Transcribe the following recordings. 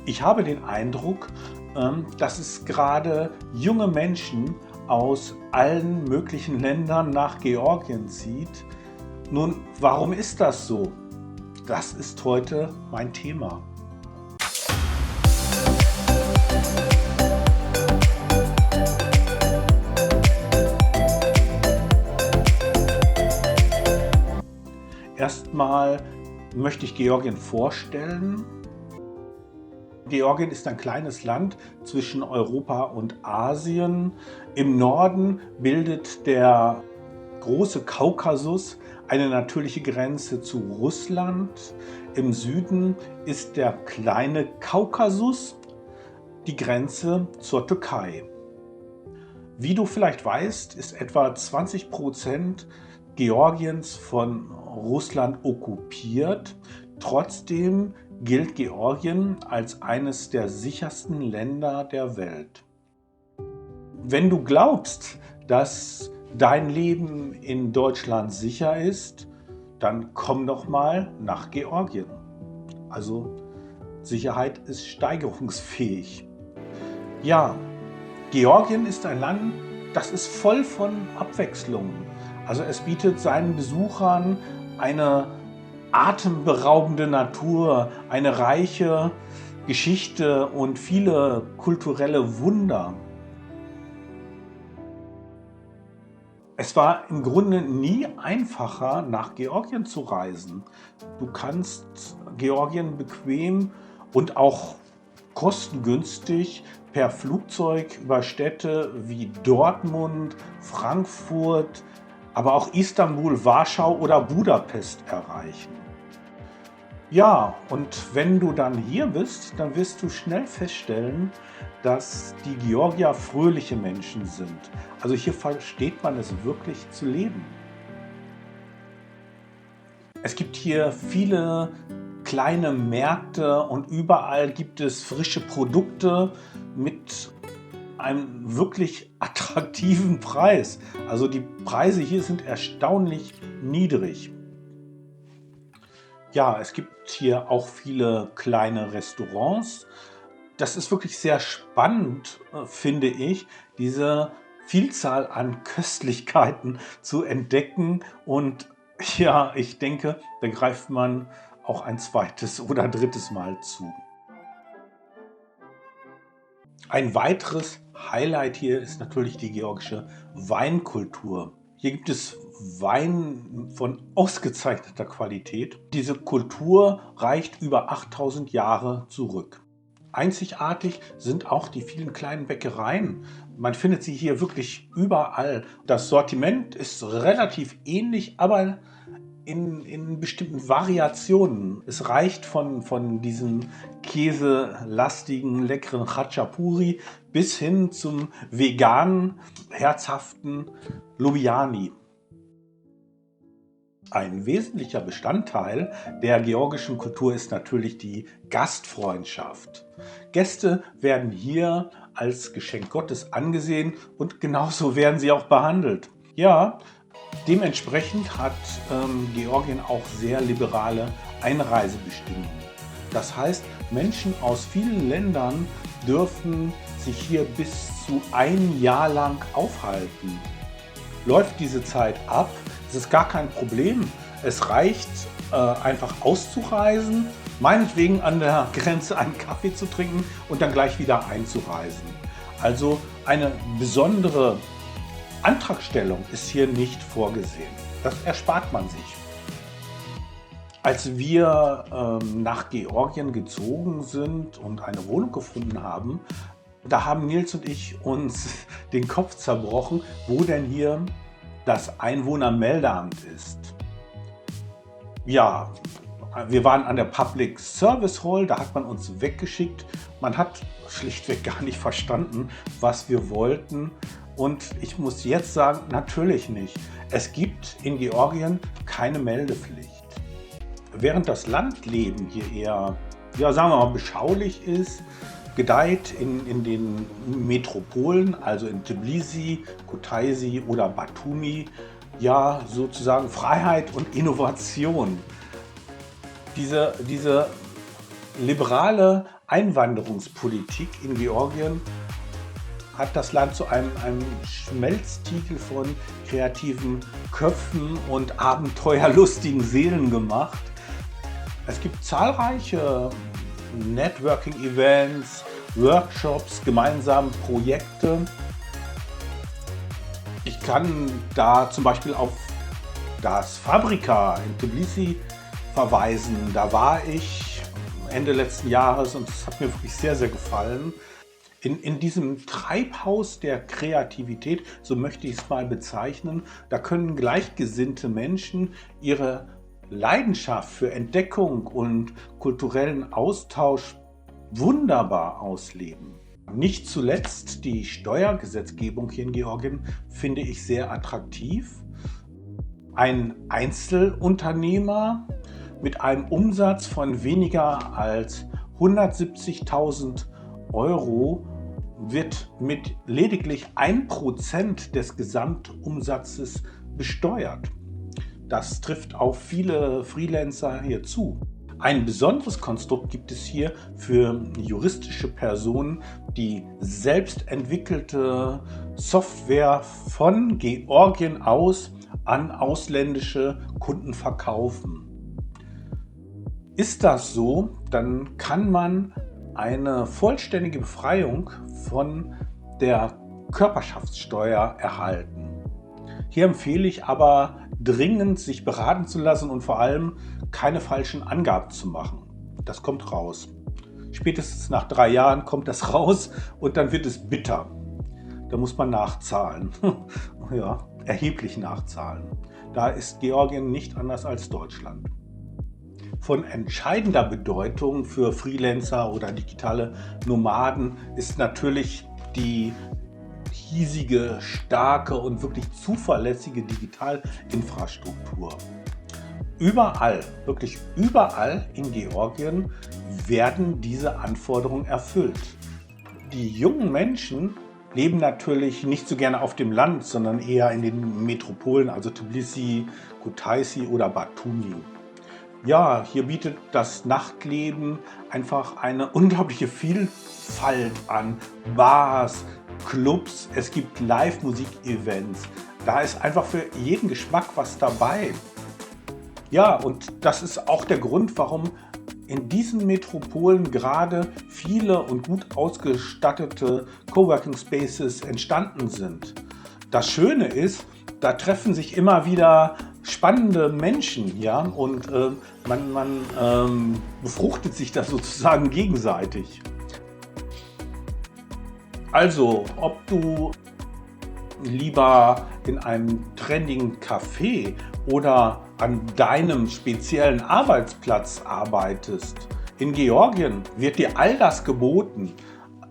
Ich habe den Eindruck, dass es gerade junge Menschen aus allen möglichen Ländern nach Georgien zieht. Nun, warum ist das so? Das ist heute mein Thema. Erstmal möchte ich Georgien vorstellen. Georgien ist ein kleines Land zwischen Europa und Asien. Im Norden bildet der große Kaukasus eine natürliche Grenze zu Russland. Im Süden ist der kleine Kaukasus die Grenze zur Türkei. Wie du vielleicht weißt, ist etwa 20% Georgiens von Russland okkupiert. Trotzdem gilt Georgien als eines der sichersten Länder der Welt. Wenn du glaubst, dass dein Leben in Deutschland sicher ist, dann komm doch mal nach Georgien. Also Sicherheit ist steigerungsfähig. Ja, Georgien ist ein Land, das ist voll von Abwechslung. Also es bietet seinen Besuchern eine atemberaubende Natur, eine reiche Geschichte und viele kulturelle Wunder. Es war im Grunde nie einfacher, nach Georgien zu reisen. Du kannst Georgien bequem und auch kostengünstig per Flugzeug über Städte wie Dortmund, Frankfurt, aber auch Istanbul, Warschau oder Budapest erreichen. Ja, und wenn du dann hier bist, dann wirst du schnell feststellen, dass die Georgier fröhliche Menschen sind. Also hier versteht man es wirklich zu leben. Es gibt hier viele kleine Märkte und überall gibt es frische Produkte mit einem wirklich attraktiven Preis. Also die Preise hier sind erstaunlich niedrig. Ja, es gibt hier auch viele kleine Restaurants. Das ist wirklich sehr spannend, finde ich, diese Vielzahl an Köstlichkeiten zu entdecken. Und ja, ich denke, da greift man auch ein zweites oder drittes Mal zu. Ein weiteres Highlight hier ist natürlich die georgische Weinkultur. Hier gibt es Wein von ausgezeichneter Qualität. Diese Kultur reicht über 8000 Jahre zurück. Einzigartig sind auch die vielen kleinen Bäckereien. Man findet sie hier wirklich überall. Das Sortiment ist relativ ähnlich, aber in bestimmten Variationen. Es reicht von diesem käselastigen, leckeren Khachapuri bis hin zum veganen, herzhaften Lubiani. Ein wesentlicher Bestandteil der georgischen Kultur ist natürlich die Gastfreundschaft. Gäste werden hier als Geschenk Gottes angesehen und genauso werden sie auch behandelt. Ja, dementsprechend hat Georgien auch sehr liberale Einreisebestimmungen. Das heißt, Menschen aus vielen Ländern dürfen sich hier bis zu ein Jahr lang aufhalten. Läuft diese Zeit ab, ist es gar kein Problem. Es reicht, einfach auszureisen, meinetwegen an der Grenze einen Kaffee zu trinken und dann gleich wieder einzureisen. Also eine besondere Antragstellung ist hier nicht vorgesehen. Das erspart man sich. Als wir nach Georgien gezogen sind und eine Wohnung gefunden haben, da haben Nils und ich uns den Kopf zerbrochen, wo denn hier das Einwohnermeldeamt ist. Ja, wir waren an der Public Service Hall, da hat man uns weggeschickt. Man hat schlichtweg gar nicht verstanden, was wir wollten. Und ich muss jetzt sagen, natürlich nicht. Es gibt in Georgien keine Meldepflicht. Während das Landleben hier eher, ja, sagen wir mal, beschaulich ist, gedeiht in den Metropolen, also in Tbilisi, Kutaisi oder Batumi, ja sozusagen Freiheit und Innovation. Diese liberale Einwanderungspolitik in Georgien hat das Land zu einem Schmelztiegel von kreativen Köpfen und abenteuerlustigen Seelen gemacht. Es gibt zahlreiche Networking-Events, Workshops, gemeinsame Projekte. Ich kann da zum Beispiel auf das Fabrika in Tbilisi verweisen. Da war ich Ende letzten Jahres und es hat mir wirklich sehr, sehr gefallen. In diesem Treibhaus der Kreativität, so möchte ich es mal bezeichnen, da können gleichgesinnte Menschen ihre Leidenschaft für Entdeckung und kulturellen Austausch wunderbar ausleben. Nicht zuletzt die Steuergesetzgebung hier in Georgien finde ich sehr attraktiv. Ein Einzelunternehmer mit einem Umsatz von weniger als 170.000 Euro wird mit lediglich 1% des Gesamtumsatzes besteuert. Das trifft auf viele Freelancer hier zu. Ein besonderes Konstrukt gibt es hier für juristische Personen, die selbst entwickelte Software von Georgien aus an ausländische Kunden verkaufen. Ist das so, dann kann man eine vollständige Befreiung von der Körperschaftssteuer erhalten. Hier empfehle ich aber dringend, sich beraten zu lassen und vor allem keine falschen Angaben zu machen. Das kommt raus. Spätestens nach 3 Jahren kommt das raus und dann wird es bitter. Da muss man nachzahlen. Ja, erheblich nachzahlen. Da ist Georgien nicht anders als Deutschland. Von entscheidender Bedeutung für Freelancer oder digitale Nomaden ist natürlich die hiesige, starke und wirklich zuverlässige Digitalinfrastruktur. Überall, wirklich überall in Georgien werden diese Anforderungen erfüllt. Die jungen Menschen leben natürlich nicht so gerne auf dem Land, sondern eher in den Metropolen, also Tbilisi, Kutaisi oder Batumi. Ja, hier bietet das Nachtleben einfach eine unglaubliche Vielfalt an. Bars, Clubs, es gibt Live-Musik-Events. Da ist einfach für jeden Geschmack was dabei. Ja, und das ist auch der Grund, warum in diesen Metropolen gerade viele und gut ausgestattete Coworking Spaces entstanden sind. Das Schöne ist, da treffen sich immer wieder spannende Menschen, ja, und man befruchtet sich das sozusagen gegenseitig. Also, ob du lieber in einem trendigen Café oder an deinem speziellen Arbeitsplatz arbeitest, in Georgien wird dir all das geboten.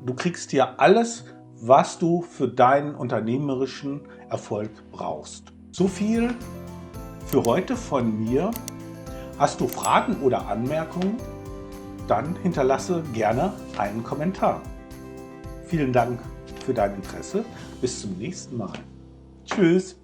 Du kriegst hier alles, was du für deinen unternehmerischen Erfolg brauchst. So viel für heute von mir. Hast du Fragen oder Anmerkungen? Dann hinterlasse gerne einen Kommentar. Vielen Dank für dein Interesse. Bis zum nächsten Mal. Tschüss.